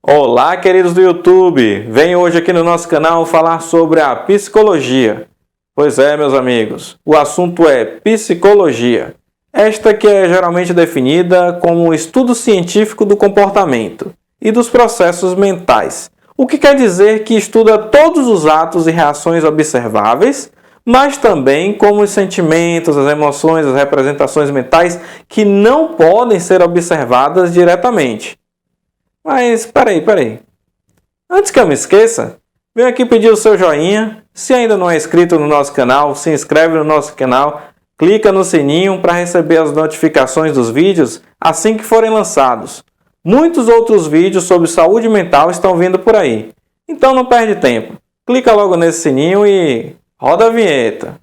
Olá, queridos do YouTube! Venho hoje aqui no nosso canal falar sobre a psicologia. Pois é, meus amigos, o assunto é psicologia. Esta que é geralmente definida como o estudo científico do comportamento e dos processos mentais. O que quer dizer que estuda todos os atos e reações observáveis, mas também como os sentimentos, as emoções, as representações mentais que não podem ser observadas diretamente. Mas peraí. Antes que eu me esqueça, venho aqui pedir o seu joinha. Se ainda não é inscrito no nosso canal, se inscreve no nosso canal, clica no sininho para receber as notificações dos vídeos assim que forem lançados. Muitos outros vídeos sobre saúde mental estão vindo por aí. Então não perde tempo. Clica logo nesse sininho e roda a vinheta.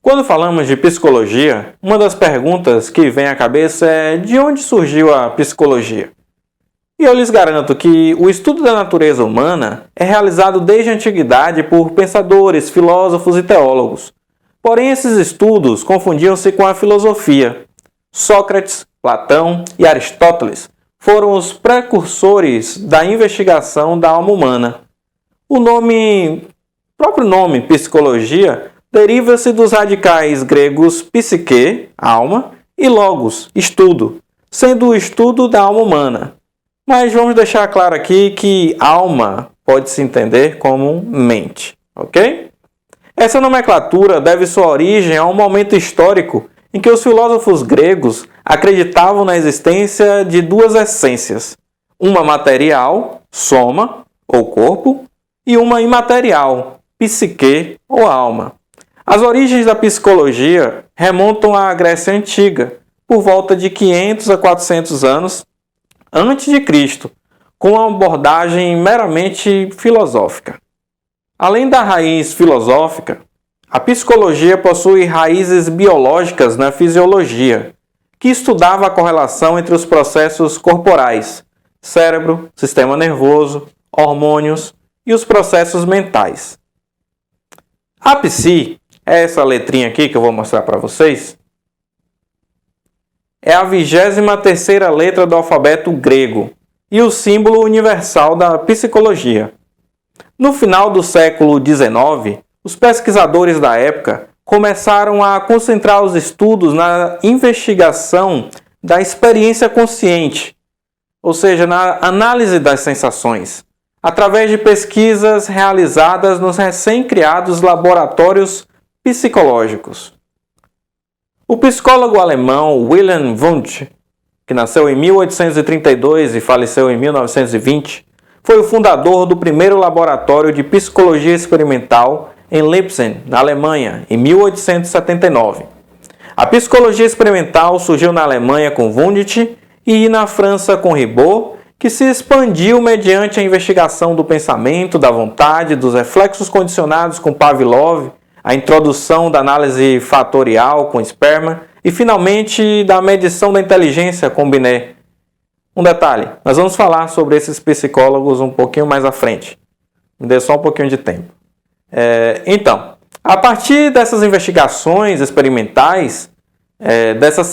Quando falamos de psicologia, uma das perguntas que vem à cabeça é de onde surgiu a psicologia? E eu lhes garanto que o estudo da natureza humana é realizado desde a antiguidade por pensadores, filósofos e teólogos. Porém, esses estudos confundiam-se com a filosofia. Sócrates, Platão e Aristóteles foram os precursores da investigação da alma humana. O próprio nome psicologia deriva-se dos radicais gregos psique, alma, e logos, estudo, sendo o estudo da alma humana. Mas vamos deixar claro aqui que alma pode se entender como mente, ok? Essa nomenclatura deve sua origem a um momento histórico em que os filósofos gregos acreditavam na existência de duas essências, uma material, soma, ou corpo, e uma imaterial, psique, ou alma. As origens da psicologia remontam à Grécia Antiga, por volta de 500 a 400 anos antes de Cristo, com uma abordagem meramente filosófica. Além da raiz filosófica, a psicologia possui raízes biológicas na fisiologia, que estudava a correlação entre os processos corporais, cérebro, sistema nervoso, hormônios e os processos mentais. A psi, essa letrinha aqui que eu vou mostrar para vocês, é a 23ª letra do alfabeto grego e o símbolo universal da psicologia. No final do século XIX, os pesquisadores da época começaram a concentrar os estudos na investigação da experiência consciente, ou seja, na análise das sensações, através de pesquisas realizadas nos recém-criados laboratórios psicológicos. O psicólogo alemão Wilhelm Wundt, que nasceu em 1832 e faleceu em 1920, foi o fundador do primeiro laboratório de psicologia experimental em Leipzig, na Alemanha, em 1879. A psicologia experimental surgiu na Alemanha com Wundt e na França com Ribot, que se expandiu mediante a investigação do pensamento, da vontade, dos reflexos condicionados com Pavlov, a introdução da análise fatorial com Sperman e, finalmente, da medição da inteligência com Binet. Um detalhe, nós vamos falar sobre esses psicólogos um pouquinho mais à frente. Me dê só um pouquinho de tempo. Então, a partir dessas investigações experimentais, dessa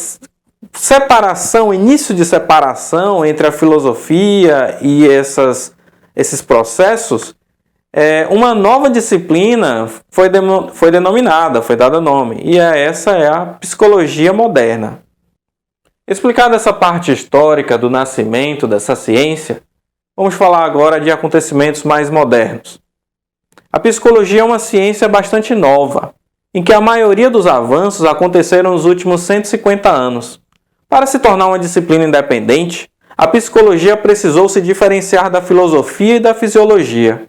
separação, início de separação entre a filosofia e esses processos, uma nova disciplina foi dada nome, e essa é a psicologia moderna. Explicada essa parte histórica do nascimento dessa ciência, vamos falar agora de acontecimentos mais modernos. A psicologia é uma ciência bastante nova, em que a maioria dos avanços aconteceram nos últimos 150 anos. Para se tornar uma disciplina independente, a psicologia precisou se diferenciar da filosofia e da fisiologia.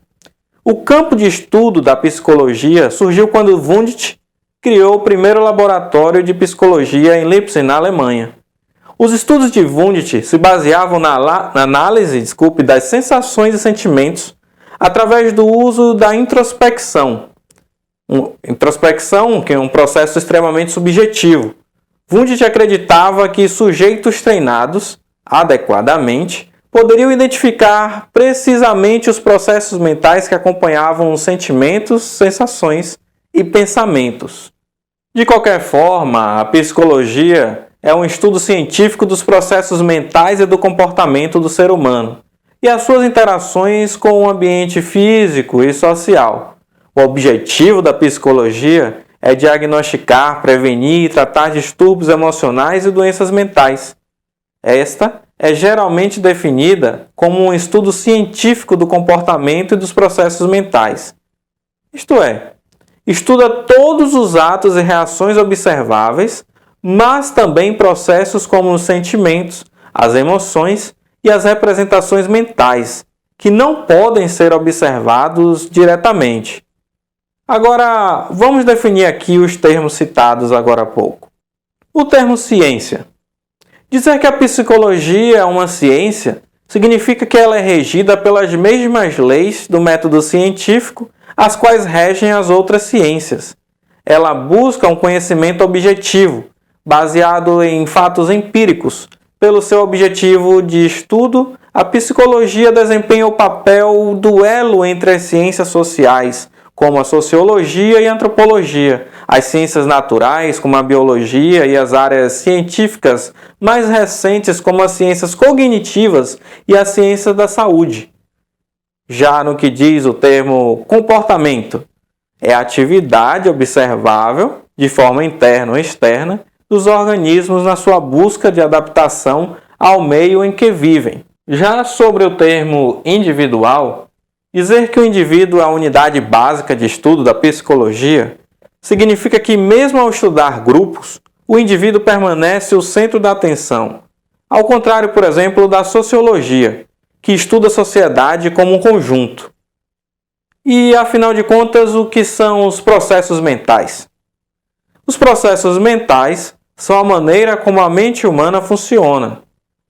O campo de estudo da psicologia surgiu quando Wundt criou o primeiro laboratório de psicologia em Leipzig, na Alemanha. Os estudos de Wundt se baseavam na análise das sensações e sentimentos através do uso da introspecção. Introspecção, que é um processo extremamente subjetivo. Wundt acreditava que sujeitos treinados adequadamente poderiam identificar precisamente os processos mentais que acompanhavam os sentimentos, sensações e pensamentos. De qualquer forma, a psicologia é um estudo científico dos processos mentais e do comportamento do ser humano e as suas interações com o ambiente físico e social. O objetivo da psicologia é diagnosticar, prevenir e tratar distúrbios emocionais e doenças mentais. Esta é geralmente definida como um estudo científico do comportamento e dos processos mentais. Isto é, estuda todos os atos e reações observáveis, mas também processos como os sentimentos, as emoções e as representações mentais, que não podem ser observados diretamente. Agora, vamos definir aqui os termos citados agora há pouco. O termo ciência. Dizer que a psicologia é uma ciência significa que ela é regida pelas mesmas leis do método científico, as quais regem as outras ciências. Ela busca um conhecimento objetivo, baseado em fatos empíricos. Pelo seu objetivo de estudo, a psicologia desempenha o papel do elo entre as ciências sociais, como a sociologia e a antropologia, as ciências naturais, como a biologia, e as áreas científicas mais recentes, como as ciências cognitivas e a ciência da saúde. Já no que diz o termo comportamento, é a atividade observável, de forma interna ou externa, dos organismos na sua busca de adaptação ao meio em que vivem. Já sobre o termo individual, dizer que o indivíduo é a unidade básica de estudo da psicologia significa que, mesmo ao estudar grupos, o indivíduo permanece o centro da atenção, ao contrário, por exemplo, da sociologia, que estuda a sociedade como um conjunto. E, afinal de contas, o que são os processos mentais? Os processos mentais são a maneira como a mente humana funciona.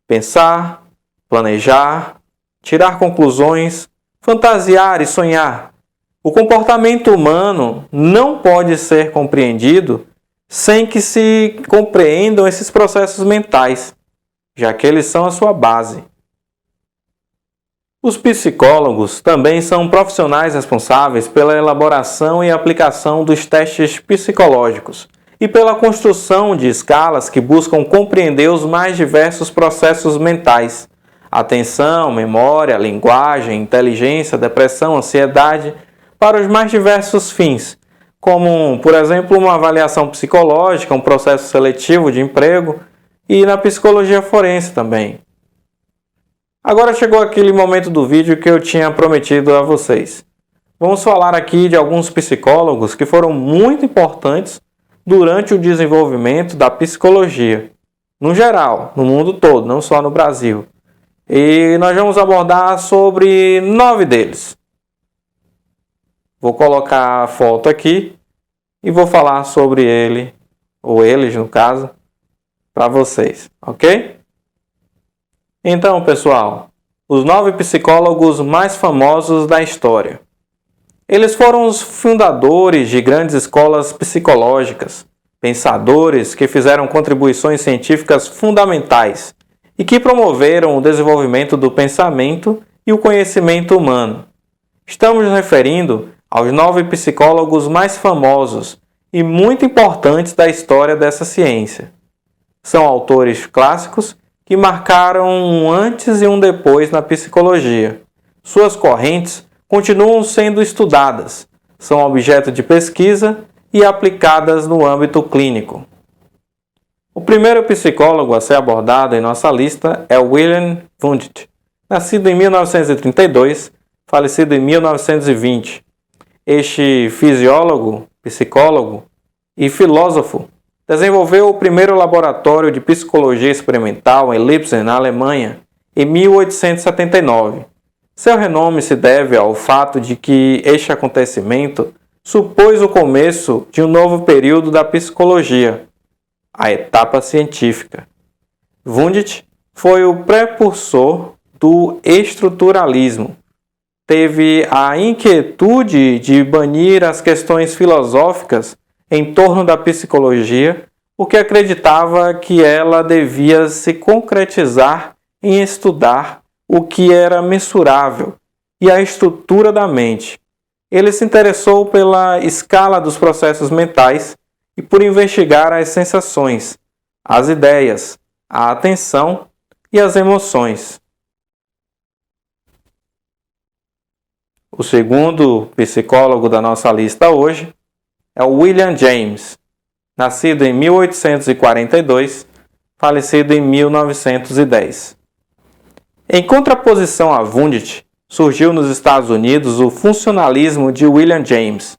Pensar, planejar, tirar conclusões, fantasiar e sonhar. O comportamento humano não pode ser compreendido sem que se compreendam esses processos mentais, já que eles são a sua base. Os psicólogos também são profissionais responsáveis pela elaboração e aplicação dos testes psicológicos e pela construção de escalas que buscam compreender os mais diversos processos mentais: atenção, memória, linguagem, inteligência, depressão, ansiedade, para os mais diversos fins, como, por exemplo, uma avaliação psicológica, um processo seletivo de emprego e na psicologia forense também. Agora chegou aquele momento do vídeo que eu tinha prometido a vocês. Vamos falar aqui de alguns psicólogos que foram muito importantes durante o desenvolvimento da psicologia, no geral, no mundo todo, não só no Brasil. E nós vamos abordar sobre 9 deles. Vou colocar a foto aqui e vou falar sobre ele, ou eles no caso, para vocês, ok? Então, pessoal, os 9 psicólogos mais famosos da história. Eles foram os fundadores de grandes escolas psicológicas, pensadores que fizeram contribuições científicas fundamentais e que promoveram o desenvolvimento do pensamento e o conhecimento humano. Estamos nos referindo aos 9 psicólogos mais famosos e muito importantes da história dessa ciência. São autores clássicos que marcaram um antes e um depois na psicologia. Suas correntes continuam sendo estudadas, são objeto de pesquisa e aplicadas no âmbito clínico. O primeiro psicólogo a ser abordado em nossa lista é Wilhelm Wundt, nascido em 1932, falecido em 1920. Este fisiólogo, psicólogo e filósofo desenvolveu o primeiro laboratório de psicologia experimental em Leipzig, na Alemanha, em 1879. Seu renome se deve ao fato de que este acontecimento supôs o começo de um novo período da psicologia, a etapa científica. Wundt foi o precursor do estruturalismo. Teve a inquietude de banir as questões filosóficas em torno da psicologia, porque acreditava que ela devia se concretizar em estudar o que era mensurável e a estrutura da mente. Ele se interessou pela escala dos processos mentais e por investigar as sensações, as ideias, a atenção e as emoções. O segundo psicólogo da nossa lista hoje é o William James, nascido em 1842, falecido em 1910. Em contraposição a Wundt, surgiu nos Estados Unidos o funcionalismo de William James.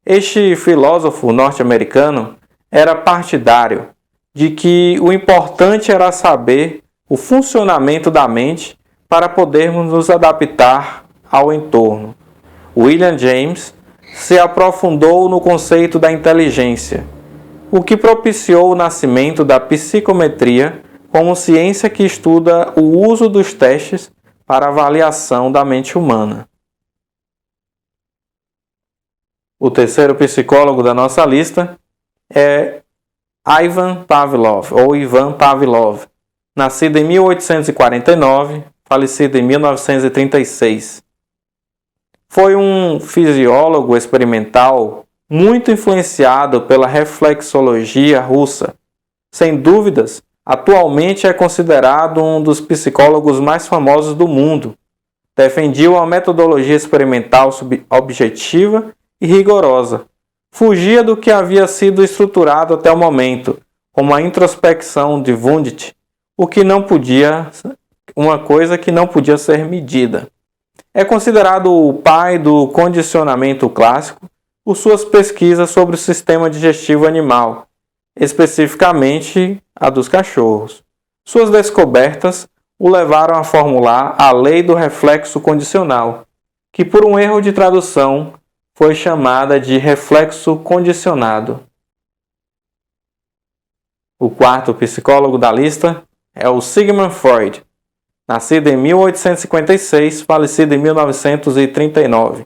Este filósofo norte-americano era partidário de que o importante era saber o funcionamento da mente para podermos nos adaptar ao entorno. William James se aprofundou no conceito da inteligência, o que propiciou o nascimento da psicometria como ciência que estuda o uso dos testes para avaliação da mente humana. O terceiro psicólogo da nossa lista é Ivan Pavlov, nascido em 1849, falecido em 1936. Foi um fisiólogo experimental muito influenciado pela reflexologia russa. Sem dúvidas, atualmente é considerado um dos psicólogos mais famosos do mundo. Defendia uma metodologia experimental objetiva e rigorosa. Fugia do que havia sido estruturado até o momento, como a introspecção de Wundt, uma coisa que não podia ser medida. É considerado o pai do condicionamento clássico por suas pesquisas sobre o sistema digestivo animal, especificamente a dos cachorros. Suas descobertas o levaram a formular a lei do reflexo condicional, que por um erro de tradução foi chamada de reflexo condicionado. O quarto psicólogo da lista é o Sigmund Freud, nascido em 1856, falecido em 1939.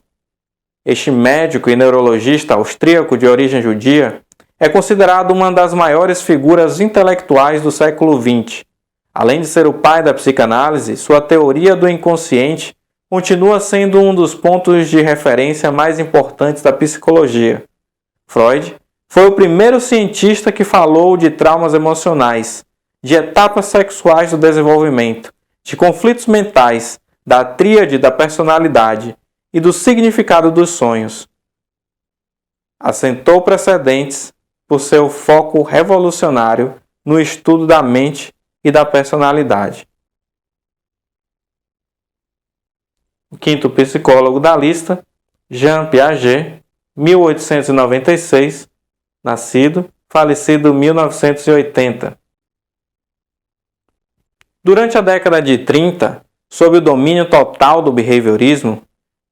Este médico e neurologista austríaco de origem judia é considerado uma das maiores figuras intelectuais do século XX. Além de ser o pai da psicanálise, sua teoria do inconsciente continua sendo um dos pontos de referência mais importantes da psicologia. Freud foi o primeiro cientista que falou de traumas emocionais, de etapas sexuais do desenvolvimento, de conflitos mentais, da tríade da personalidade e do significado dos sonhos. Assentou precedentes por seu foco revolucionário no estudo da mente e da personalidade. O quinto psicólogo da lista, Jean Piaget, 1896, nascido, falecido em 1980. Durante a década de 30, sob o domínio total do behaviorismo,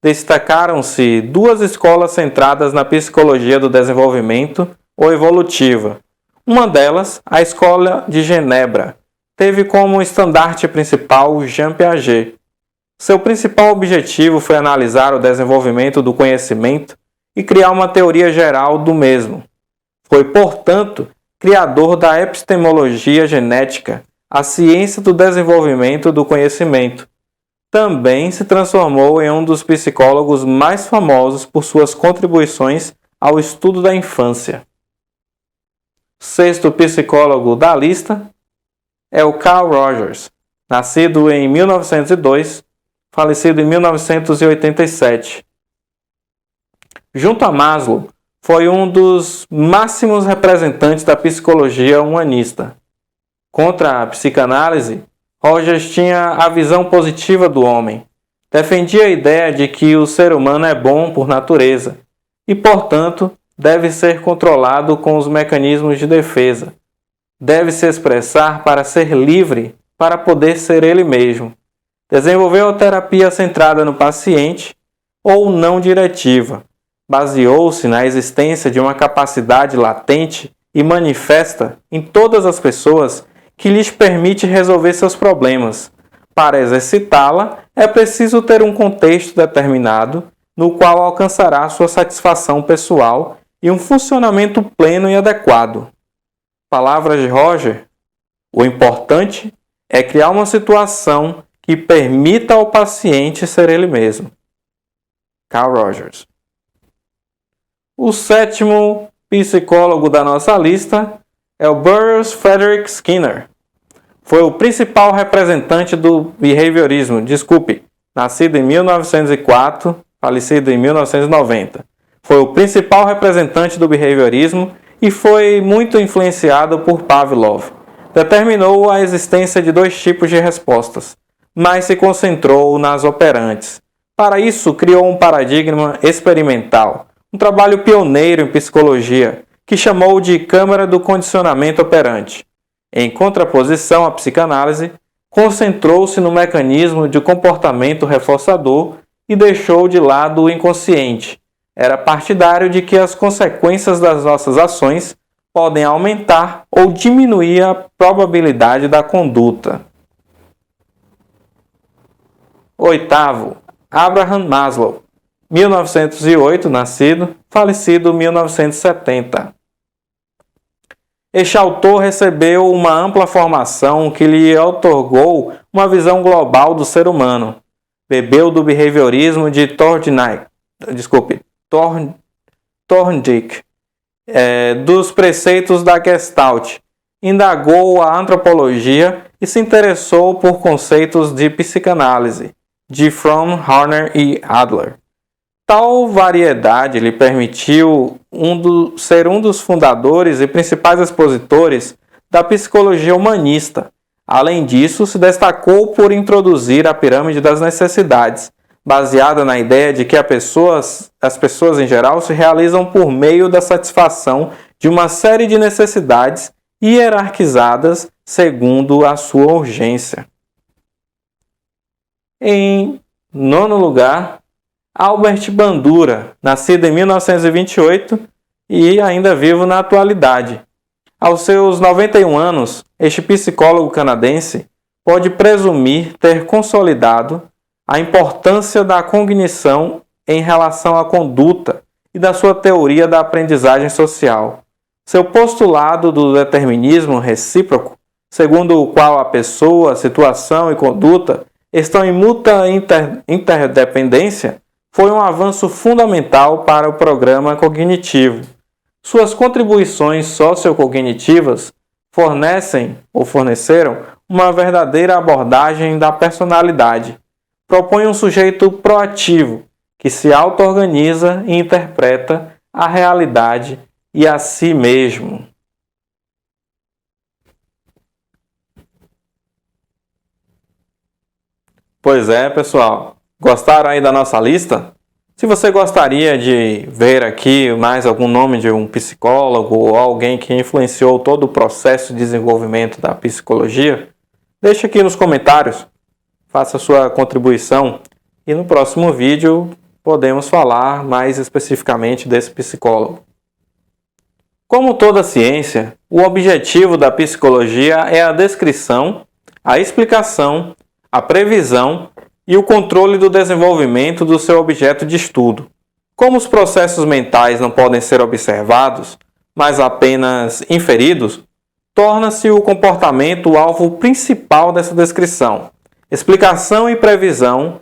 destacaram-se duas escolas centradas na psicologia do desenvolvimento ou evolutiva. Uma delas, a Escola de Genebra, teve como estandarte principal Jean Piaget. Seu principal objetivo foi analisar o desenvolvimento do conhecimento e criar uma teoria geral do mesmo. Foi, portanto, criador da epistemologia genética, a ciência do desenvolvimento do conhecimento. Também se transformou em um dos psicólogos mais famosos por suas contribuições ao estudo da infância. Sexto psicólogo da lista é o Carl Rogers, nascido em 1902, falecido em 1987. Junto a Maslow, foi um dos máximos representantes da psicologia humanista. Contra a psicanálise, Rogers tinha a visão positiva do homem. Defendia a ideia de que o ser humano é bom por natureza e, portanto, deve ser controlado com os mecanismos de defesa. Deve se expressar para ser livre, para poder ser ele mesmo. Desenvolveu a terapia centrada no paciente ou não diretiva. Baseou-se na existência de uma capacidade latente e manifesta em todas as pessoas que lhes permite resolver seus problemas. Para exercitá-la, é preciso ter um contexto determinado no qual alcançará sua satisfação pessoal e um funcionamento pleno e adequado. Palavras de Roger: o importante é criar uma situação que permita ao paciente ser ele mesmo. Carl Rogers. O sétimo psicólogo da nossa lista Elburus Frederick Skinner foi o principal representante do behaviorismo, nascido em 1904, falecido em 1990. Foi o principal representante do behaviorismo e foi muito influenciado por Pavlov. Determinou a existência de dois tipos de respostas, mas se concentrou nas operantes. Para isso, criou um paradigma experimental, um trabalho pioneiro em psicologia, que chamou de câmara do condicionamento operante. Em contraposição à psicanálise, concentrou-se no mecanismo de comportamento reforçador e deixou de lado o inconsciente. Era partidário de que as consequências das nossas ações podem aumentar ou diminuir a probabilidade da conduta. Oitavo, Abraham Maslow, 1908 nascido, falecido 1970. Este autor recebeu uma ampla formação que lhe outorgou uma visão global do ser humano. Bebeu do behaviorismo de Thorndike, dos preceitos da Gestalt, indagou a antropologia e se interessou por conceitos de psicanálise, de Fromm, Horner e Adler. Tal variedade lhe permitiu ser um dos fundadores e principais expositores da psicologia humanista. Além disso, se destacou por introduzir a pirâmide das necessidades, baseada na ideia de que as pessoas em geral se realizam por meio da satisfação de uma série de necessidades hierarquizadas segundo a sua urgência. Em nono lugar, Albert Bandura, nascido em 1928 e ainda vivo na atualidade. Aos seus 91 anos, este psicólogo canadense pode presumir ter consolidado a importância da cognição em relação à conduta e da sua teoria da aprendizagem social. Seu postulado do determinismo recíproco, segundo o qual a pessoa, situação e conduta estão em mútua interdependência, foi um avanço fundamental para o programa cognitivo. Suas contribuições sociocognitivas forneceram uma verdadeira abordagem da personalidade. Propõe um sujeito proativo, que se auto-organiza e interpreta a realidade e a si mesmo. Pois é, pessoal. Gostaram aí da nossa lista? Se você gostaria de ver aqui mais algum nome de um psicólogo ou alguém que influenciou todo o processo de desenvolvimento da psicologia, deixe aqui nos comentários, faça sua contribuição e no próximo vídeo podemos falar mais especificamente desse psicólogo. Como toda ciência, o objetivo da psicologia é a descrição, a explicação, a previsão e o controle do desenvolvimento do seu objeto de estudo. Como os processos mentais não podem ser observados, mas apenas inferidos, torna-se o comportamento o alvo principal dessa descrição. Explicação e previsão.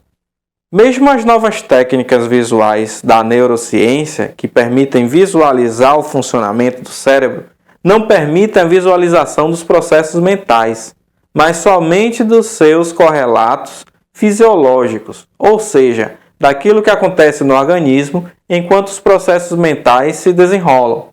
Mesmo as novas técnicas visuais da neurociência, que permitem visualizar o funcionamento do cérebro, não permitem a visualização dos processos mentais, mas somente dos seus correlatos fisiológicos, ou seja, daquilo que acontece no organismo enquanto os processos mentais se desenrolam.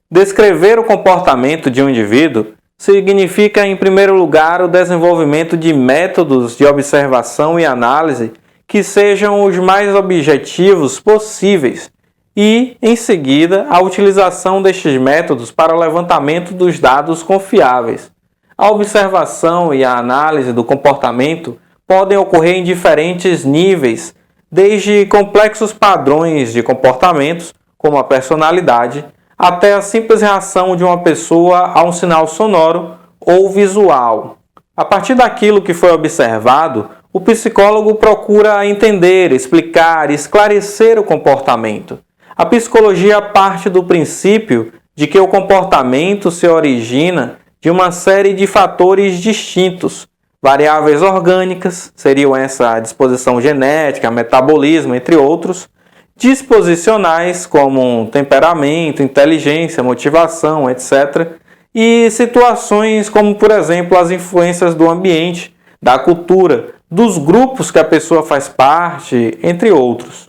Descrever o comportamento de um indivíduo significa, em primeiro lugar, o desenvolvimento de métodos de observação e análise que sejam os mais objetivos possíveis e, em seguida, a utilização destes métodos para o levantamento dos dados confiáveis. A observação e a análise do comportamento podem ocorrer em diferentes níveis, desde complexos padrões de comportamentos, como a personalidade, até a simples reação de uma pessoa a um sinal sonoro ou visual. A partir daquilo que foi observado, o psicólogo procura entender, explicar e esclarecer o comportamento. A psicologia parte do princípio de que o comportamento se origina de uma série de fatores distintos. Variáveis orgânicas, seriam essa disposição genética, metabolismo, entre outros. Disposicionais, como temperamento, inteligência, motivação, etc. e situações como, por exemplo, as influências do ambiente, da cultura, dos grupos que a pessoa faz parte, entre outros.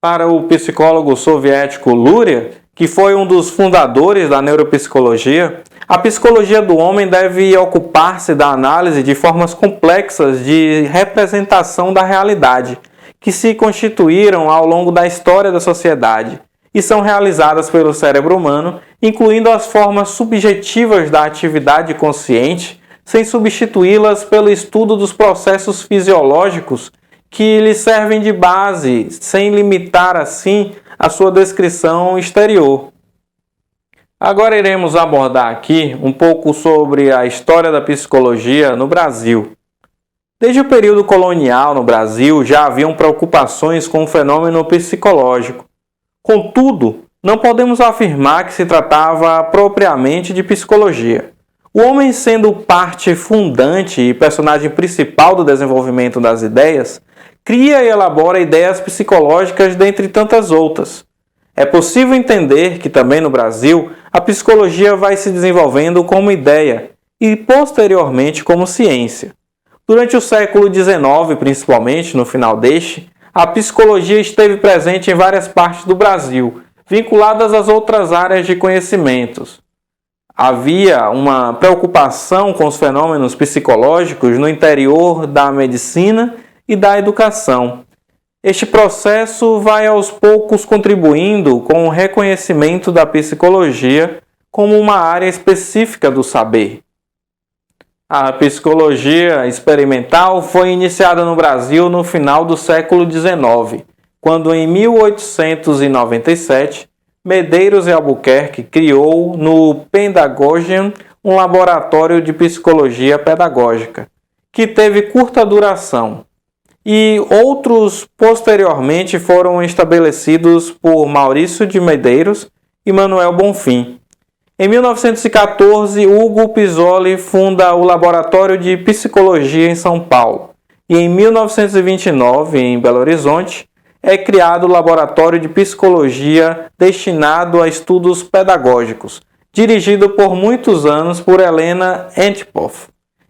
Para o psicólogo soviético Luria, que foi um dos fundadores da neuropsicologia, a psicologia do homem deve ocupar-se da análise de formas complexas de representação da realidade, que se constituíram ao longo da história da sociedade e são realizadas pelo cérebro humano, incluindo as formas subjetivas da atividade consciente, sem substituí-las pelo estudo dos processos fisiológicos que lhe servem de base, sem limitar assim a sua descrição exterior. Agora iremos abordar aqui um pouco sobre a história da psicologia no Brasil. Desde o período colonial no Brasil já haviam preocupações com o fenômeno psicológico. Contudo, não podemos afirmar que se tratava propriamente de psicologia. O homem, sendo parte fundante e personagem principal do desenvolvimento das ideias, cria e elabora ideias psicológicas dentre tantas outras. É possível entender que também no Brasil a psicologia vai se desenvolvendo como ideia e posteriormente como ciência. Durante o século XIX, principalmente no final deste, a psicologia esteve presente em várias partes do Brasil, vinculadas às outras áreas de conhecimentos. Havia uma preocupação com os fenômenos psicológicos no interior da medicina e da educação. Este processo vai aos poucos contribuindo com o reconhecimento da psicologia como uma área específica do saber. A psicologia experimental foi iniciada no Brasil no final do século XIX, quando em 1897 Medeiros e Albuquerque criou no Pedagogium um laboratório de psicologia pedagógica, que teve curta duração, e outros posteriormente foram estabelecidos por Maurício de Medeiros e Manuel Bonfim. Em 1914, Hugo Pizzoli funda o Laboratório de Psicologia em São Paulo, e em 1929, em Belo Horizonte, é criado o Laboratório de Psicologia destinado a estudos pedagógicos, dirigido por muitos anos por Helena Antipov.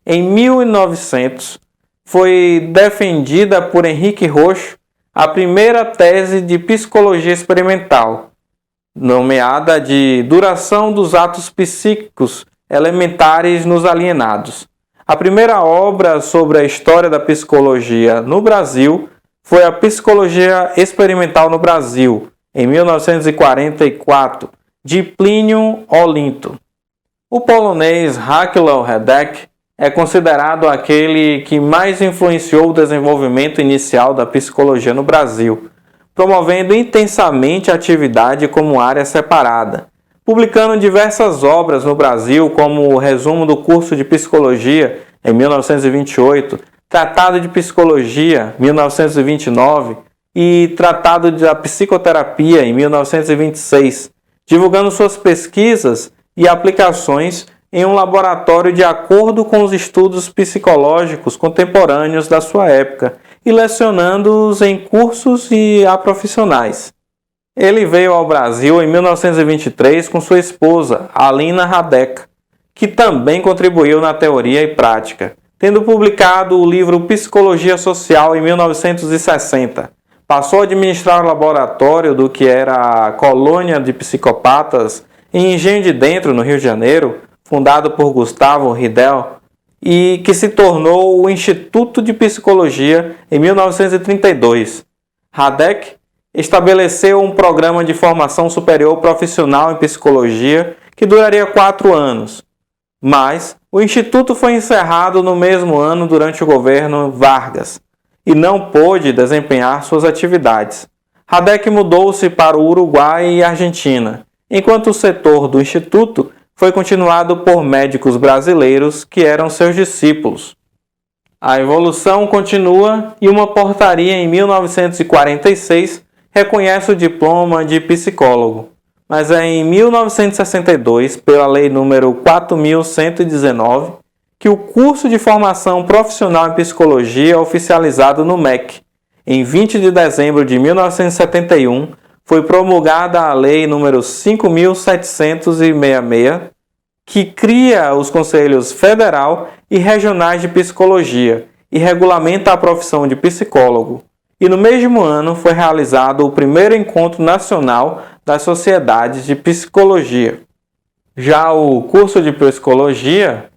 Em 1900, foi defendida por Henrique Roxo a primeira tese de psicologia experimental, nomeada de Duração dos Atos Psíquicos Elementares nos Alienados. A primeira obra sobre a história da psicologia no Brasil foi a Psicologia Experimental no Brasil, em 1944, de Plínio Olinto. O polonês Václav Radek é considerado aquele que mais influenciou o desenvolvimento inicial da psicologia no Brasil, promovendo intensamente a atividade como área separada, publicando diversas obras no Brasil, como o resumo do curso de psicologia, em 1928, Tratado de Psicologia, 1929, e Tratado da Psicoterapia, em 1926, divulgando suas pesquisas e aplicações em um laboratório de acordo com os estudos psicológicos contemporâneos da sua época e lecionando-os em cursos e a profissionais. Ele veio ao Brasil em 1923 com sua esposa, Alina Radek, que também contribuiu na teoria e prática, tendo publicado o livro Psicologia Social em 1960. Passou a administrar o laboratório do que era a Colônia de Psicopatas em Engenho de Dentro, no Rio de Janeiro, fundado por Gustavo Ridel, e que se tornou o Instituto de Psicologia em 1932. Radek estabeleceu um programa de formação superior profissional em psicologia que duraria 4 anos, mas o Instituto foi encerrado no mesmo ano durante o governo Vargas e não pôde desempenhar suas atividades. Radek mudou-se para o Uruguai e Argentina, enquanto o setor do Instituto foi continuado por médicos brasileiros que eram seus discípulos. A evolução continua e uma portaria em 1946 reconhece o diploma de psicólogo, mas é em 1962, pela Lei nº 4.119, que o curso de formação profissional em psicologia é oficializado no MEC. Em 20 de dezembro de 1971, foi promulgada a Lei nº 5.766, que cria os conselhos federal e regionais de psicologia e regulamenta a profissão de psicólogo. E no mesmo ano foi realizado o primeiro encontro nacional das sociedades de psicologia. Já o curso de psicologia,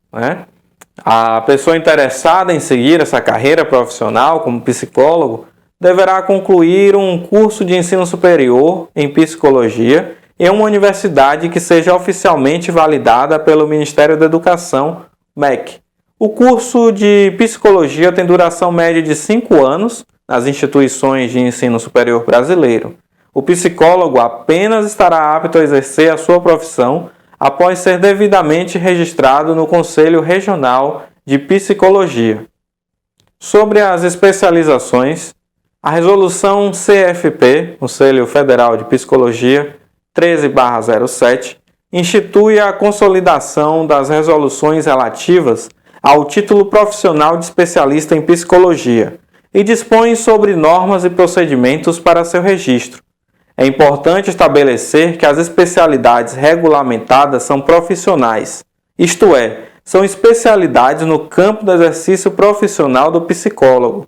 a pessoa interessada em seguir essa carreira profissional como psicólogo deverá concluir um curso de ensino superior em psicologia em uma universidade que seja oficialmente validada pelo Ministério da Educação, MEC. O curso de psicologia tem duração média de 5 anos nas instituições de ensino superior brasileiro. O psicólogo apenas estará apto a exercer a sua profissão após ser devidamente registrado no Conselho Regional de Psicologia. Sobre as especializações, a Resolução CFP, Conselho Federal de Psicologia, 13/07, institui a consolidação das resoluções relativas ao título profissional de especialista em psicologia e dispõe sobre normas e procedimentos para seu registro. É importante estabelecer que as especialidades regulamentadas são profissionais, isto é, são especialidades no campo do exercício profissional do psicólogo.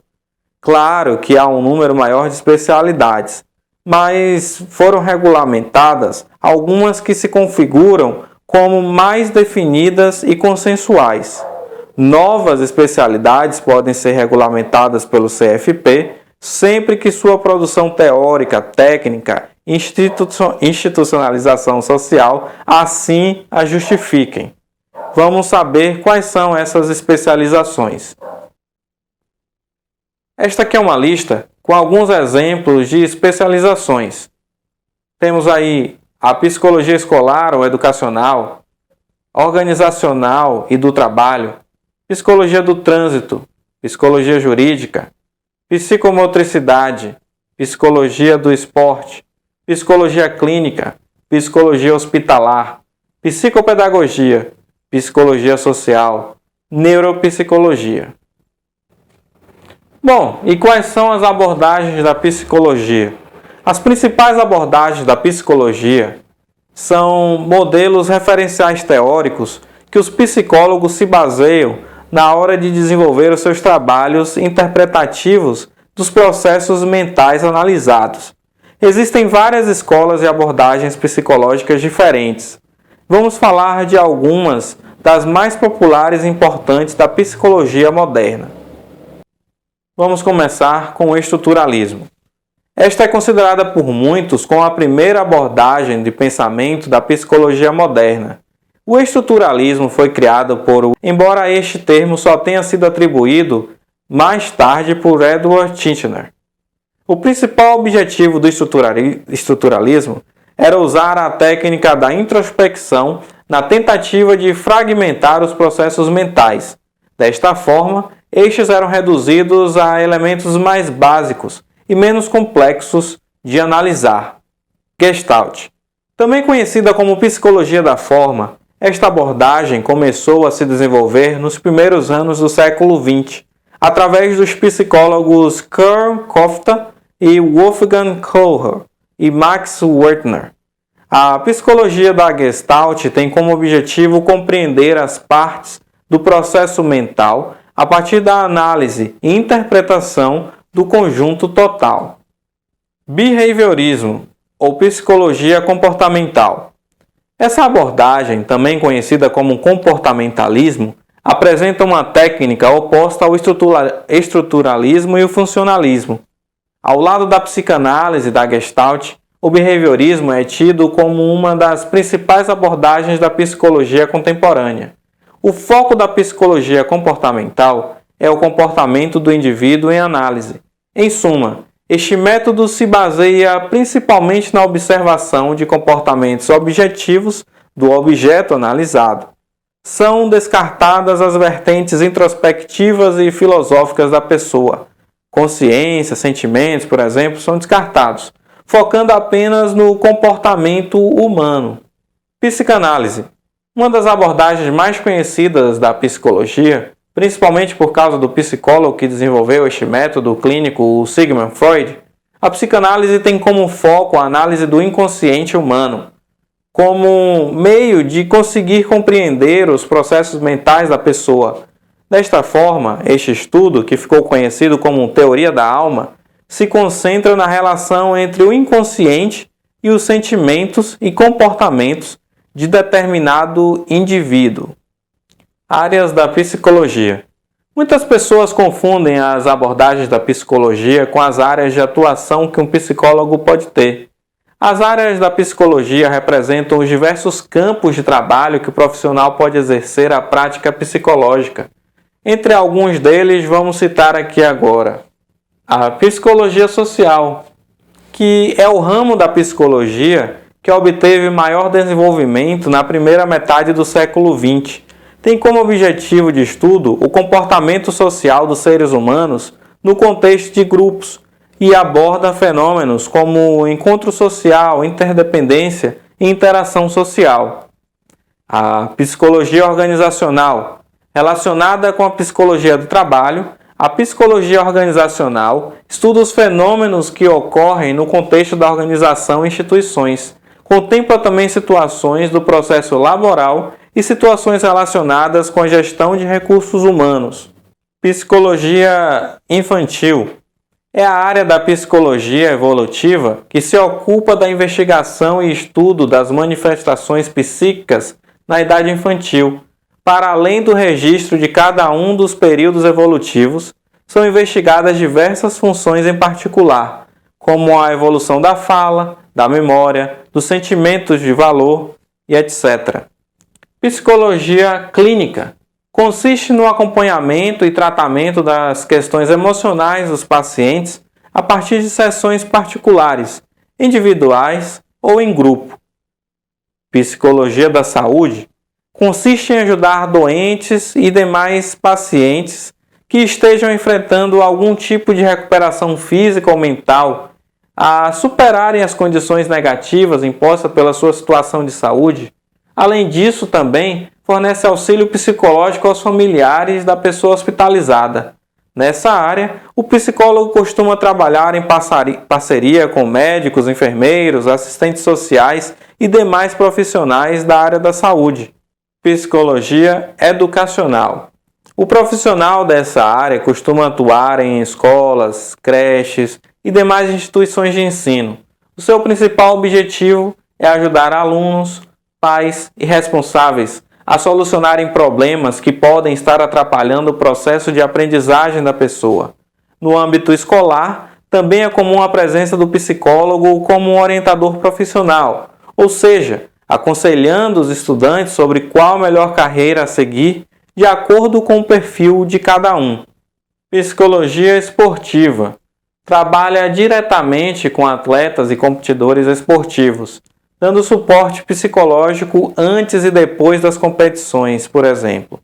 Claro que há um número maior de especialidades, mas foram regulamentadas algumas que se configuram como mais definidas e consensuais. Novas especialidades podem ser regulamentadas pelo CFP, sempre que sua produção teórica, técnica e institucionalização social assim a justifiquem. Vamos saber quais são essas especializações. Esta aqui é uma lista com alguns exemplos de especializações. Temos aí a psicologia escolar ou educacional, organizacional e do trabalho, psicologia do trânsito, psicologia jurídica, psicomotricidade, psicologia do esporte, psicologia clínica, psicologia hospitalar, psicopedagogia, psicologia social, neuropsicologia. Bom, e quais são as abordagens da psicologia? As principais abordagens da psicologia são modelos referenciais teóricos que os psicólogos se baseiam na hora de desenvolver os seus trabalhos interpretativos dos processos mentais analisados. Existem várias escolas e abordagens psicológicas diferentes. Vamos falar de algumas das mais populares e importantes da psicologia moderna. Vamos começar com o estruturalismo. Esta é considerada por muitos como a primeira abordagem de pensamento da psicologia moderna. O estruturalismo foi criado embora este termo só tenha sido atribuído mais tarde por Edward Titchener. O principal objetivo do estruturalismo era usar a técnica da introspecção na tentativa de fragmentar os processos mentais. Desta forma, estes eram reduzidos a elementos mais básicos e menos complexos de analisar. Gestalt. Também conhecida como psicologia da forma, esta abordagem começou a se desenvolver nos primeiros anos do século XX, através dos psicólogos Karl Kofta e Wolfgang Kohler e Max Werthner. A psicologia da Gestalt tem como objetivo compreender as partes do processo mental a partir da análise e interpretação do conjunto total. Behaviorismo, ou psicologia comportamental. Essa abordagem, também conhecida como comportamentalismo, apresenta uma técnica oposta ao estruturalismo e o funcionalismo. Ao lado da psicanálise e da Gestalt, o behaviorismo é tido como uma das principais abordagens da psicologia contemporânea. O foco da psicologia comportamental é o comportamento do indivíduo em análise. Em suma, este método se baseia principalmente na observação de comportamentos objetivos do objeto analisado. São descartadas as vertentes introspectivas e filosóficas da pessoa. Consciência, sentimentos, por exemplo, são descartados, focando apenas no comportamento humano. Psicanálise. Uma das abordagens mais conhecidas da psicologia, principalmente por causa do psicólogo que desenvolveu este método clínico, o Sigmund Freud, a psicanálise tem como foco a análise do inconsciente humano. como meio de conseguir compreender os processos mentais da pessoa. Desta forma, este estudo, que ficou conhecido como teoria da alma, se concentra na relação entre o inconsciente e os sentimentos e comportamentos de determinado indivíduo. Áreas da psicologia. Muitas pessoas confundem as abordagens da psicologia com as áreas de atuação que um psicólogo pode ter. As áreas da psicologia representam os diversos campos de trabalho que o profissional pode exercer a prática psicológica. Entre alguns deles, vamos citar aqui agora a psicologia social, que é o ramo da psicologia que obteve maior desenvolvimento na primeira metade do século XX. Tem como objetivo de estudo o comportamento social dos seres humanos no contexto de grupos e aborda fenômenos como encontro social, interdependência e interação social. A psicologia organizacional, relacionada com a psicologia do trabalho, a psicologia organizacional estuda os fenômenos que ocorrem no contexto da organização e instituições. Contempla também situações do processo laboral e situações relacionadas com a gestão de recursos humanos. Psicologia infantil é a área da psicologia evolutiva que se ocupa da investigação e estudo das manifestações psíquicas na idade infantil. Para além do registro de cada um dos períodos evolutivos, são investigadas diversas funções em particular, como a evolução da fala, da memória, dos sentimentos de valor e etc. Psicologia clínica consiste no acompanhamento e tratamento das questões emocionais dos pacientes a partir de sessões particulares, individuais ou em grupo. Psicologia da saúde consiste em ajudar doentes e demais pacientes que estejam enfrentando algum tipo de recuperação física ou mental a superarem as condições negativas impostas pela sua situação de saúde. Além disso, também fornece auxílio psicológico aos familiares da pessoa hospitalizada. Nessa área, o psicólogo costuma trabalhar em parceria com médicos, enfermeiros, assistentes sociais e demais profissionais da área da saúde. Psicologia educacional. O profissional dessa área costuma atuar em escolas, creches e demais instituições de ensino. O seu principal objetivo é ajudar alunos, pais e responsáveis a solucionarem problemas que podem estar atrapalhando o processo de aprendizagem da pessoa. No âmbito escolar, também é comum a presença do psicólogo como um orientador profissional, ou seja, aconselhando os estudantes sobre qual a melhor carreira a seguir de acordo com o perfil de cada um. Psicologia esportiva. Trabalha diretamente com atletas e competidores esportivos, dando suporte psicológico antes e depois das competições, por exemplo.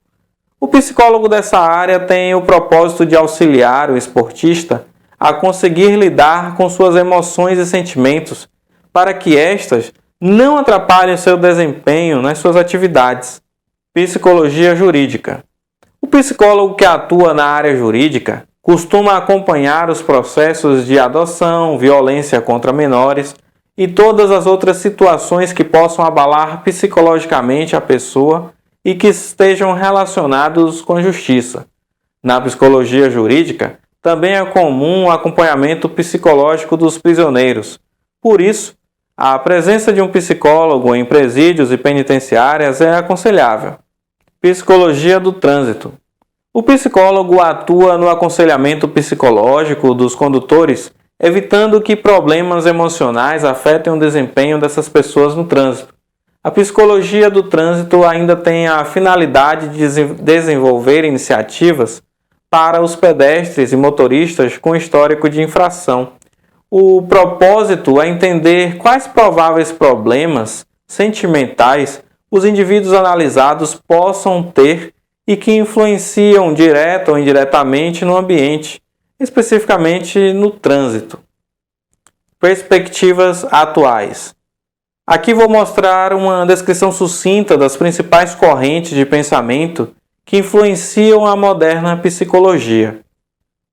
O psicólogo dessa área tem o propósito de auxiliar o esportista a conseguir lidar com suas emoções e sentimentos, para que estas não atrapalhem seu desempenho nas suas atividades. Psicologia jurídica. O psicólogo que atua na área jurídica costuma acompanhar os processos de adoção, violência contra menores e todas as outras situações que possam abalar psicologicamente a pessoa e que estejam relacionados com justiça. Na psicologia jurídica, também é comum o acompanhamento psicológico dos prisioneiros. Por isso, a presença de um psicólogo em presídios e penitenciárias é aconselhável. Psicologia do trânsito. O psicólogo atua no aconselhamento psicológico dos condutores, evitando que problemas emocionais afetem o desempenho dessas pessoas no trânsito. A psicologia do trânsito ainda tem a finalidade de desenvolver iniciativas para os pedestres e motoristas com histórico de infração. O propósito é entender quais prováveis problemas sentimentais os indivíduos analisados possam ter e que influenciam direta ou indiretamente no ambiente, especificamente no trânsito. Perspectivas atuais. Aqui vou mostrar uma descrição sucinta das principais correntes de pensamento que influenciam a moderna psicologia.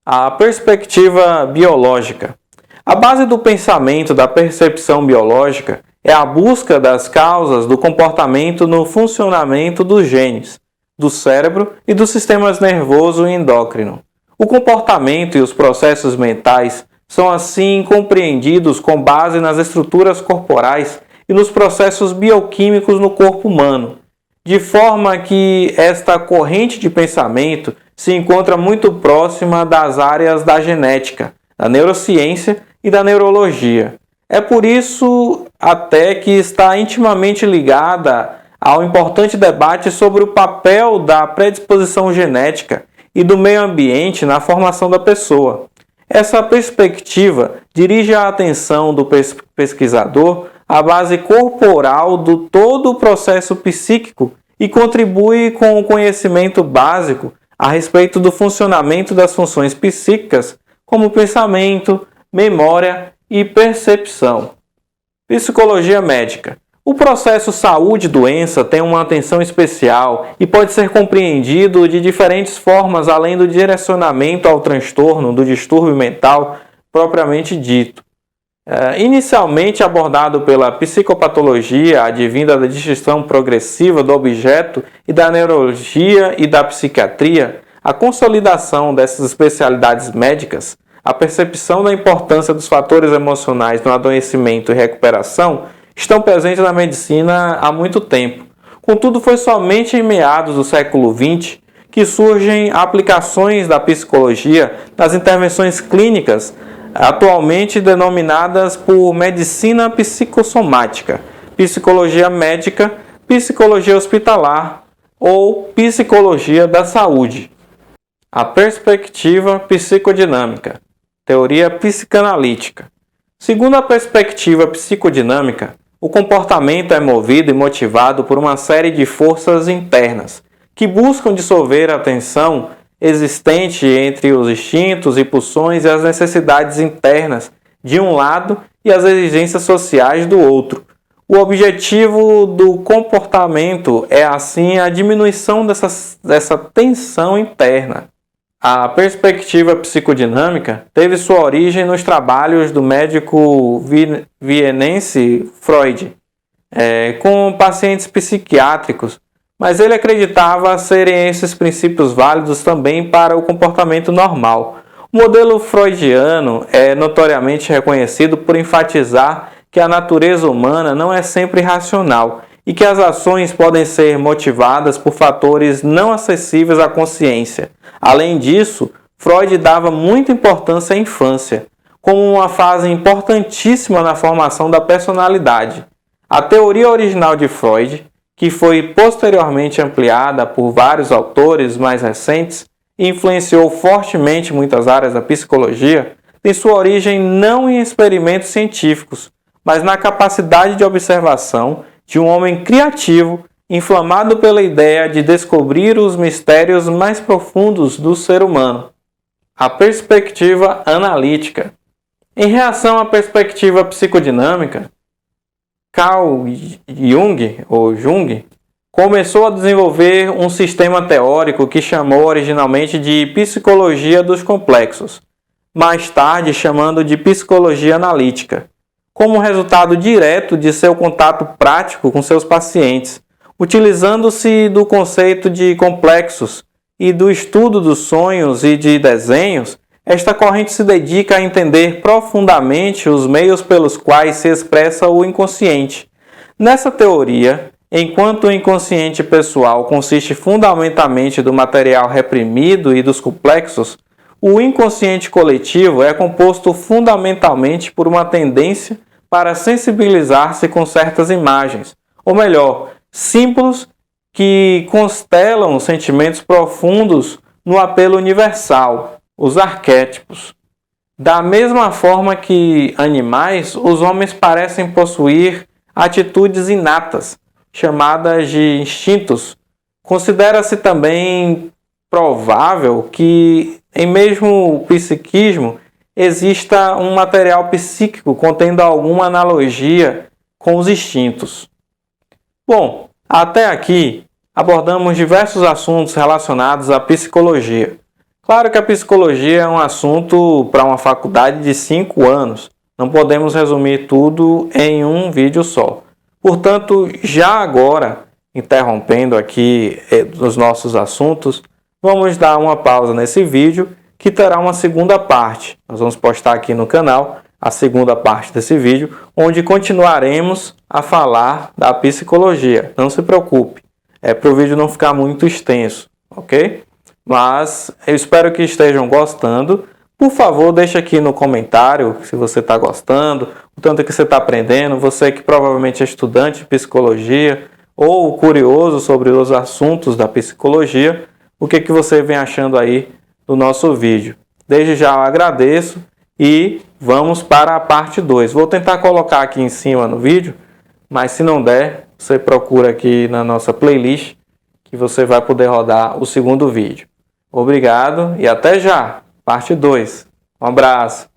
A perspectiva biológica. A base do pensamento da percepção biológica é a busca das causas do comportamento no funcionamento dos genes, do cérebro e dos sistemas nervoso e endócrino. O comportamento e os processos mentais são assim compreendidos com base nas estruturas corporais e nos processos bioquímicos no corpo humano, de forma que esta corrente de pensamento se encontra muito próxima das áreas da genética, da neurociência e da neurologia. É por isso até que está intimamente ligada ao importante debate sobre o papel da predisposição genética e do meio ambiente na formação da pessoa. Essa perspectiva dirige a atenção do pesquisador à base corporal do todo o processo psíquico e contribui com o conhecimento básico a respeito do funcionamento das funções psíquicas, como pensamento, memória e percepção. Psicologia médica. O processo saúde-doença tem uma atenção especial e pode ser compreendido de diferentes formas além do direcionamento ao transtorno do distúrbio mental propriamente dito. Inicialmente abordado pela psicopatologia, advinda da distinção progressiva do objeto e da neurologia e da psiquiatria, a consolidação dessas especialidades médicas, a percepção da importância dos fatores emocionais no adoecimento e recuperação estão presentes na medicina há muito tempo. Contudo, foi somente em meados do século XX que surgem aplicações da psicologia nas intervenções clínicas, atualmente denominadas por medicina psicossomática, psicologia médica, psicologia hospitalar ou psicologia da saúde. A perspectiva psicodinâmica, teoria psicanalítica. Segundo a perspectiva psicodinâmica, o comportamento é movido e motivado por uma série de forças internas que buscam dissolver a tensão existente entre os instintos e pulsões e as necessidades internas de um lado e as exigências sociais do outro. O objetivo do comportamento é, assim, a diminuição dessa tensão interna. A perspectiva psicodinâmica teve sua origem nos trabalhos do médico vienense Freud, com pacientes psiquiátricos, mas ele acreditava serem esses princípios válidos também para o comportamento normal. O modelo freudiano é notoriamente reconhecido por enfatizar que a natureza humana não é sempre racional e que as ações podem ser motivadas por fatores não acessíveis à consciência. Além disso, Freud dava muita importância à infância, como uma fase importantíssima na formação da personalidade. A teoria original de Freud, que foi posteriormente ampliada por vários autores mais recentes e influenciou fortemente muitas áreas da psicologia, tem sua origem não em experimentos científicos, mas na capacidade de observação de um homem criativo, inflamado pela ideia de descobrir os mistérios mais profundos do ser humano. A perspectiva analítica. Em reação à perspectiva psicodinâmica, Carl Jung começou a desenvolver um sistema teórico que chamou originalmente de psicologia dos complexos, mais tarde chamando de psicologia analítica, como resultado direto de seu contato prático com seus pacientes, utilizando-se do conceito de complexos e do estudo dos sonhos e de desenhos. Esta corrente se dedica a entender profundamente os meios pelos quais se expressa o inconsciente. Nessa teoria, enquanto o inconsciente pessoal consiste fundamentalmente do material reprimido e dos complexos, o inconsciente coletivo é composto fundamentalmente por uma tendência para sensibilizar-se com certas imagens, ou melhor, símbolos que constelam sentimentos profundos no apelo universal, os arquétipos. Da mesma forma que animais, os homens parecem possuir atitudes inatas, chamadas de instintos. Considera-se também provável que, em mesmo psiquismo, exista um material psíquico contendo alguma analogia com os instintos. Bom, até aqui abordamos diversos assuntos relacionados à psicologia. Claro que a psicologia é um assunto para uma faculdade de 5 anos. Não podemos resumir tudo em um vídeo só. Portanto, já agora, interrompendo aqui os nossos assuntos, vamos dar uma pausa nesse vídeo que terá uma segunda parte. Nós vamos postar aqui no canal a segunda parte desse vídeo, onde continuaremos a falar da psicologia. Não se preocupe, é para o vídeo não ficar muito extenso, ok? Mas eu espero que estejam gostando. Por favor, deixe aqui no comentário se você está gostando, o tanto que você está aprendendo, você que provavelmente é estudante de psicologia ou curioso sobre os assuntos da psicologia, o que você vem achando aí do nosso vídeo. Desde já eu agradeço e vamos para a parte 2. Vou tentar colocar aqui em cima no vídeo, mas se não der, você procura aqui na nossa playlist que você vai poder rodar o segundo vídeo. Obrigado e até já! Parte 2. Um abraço!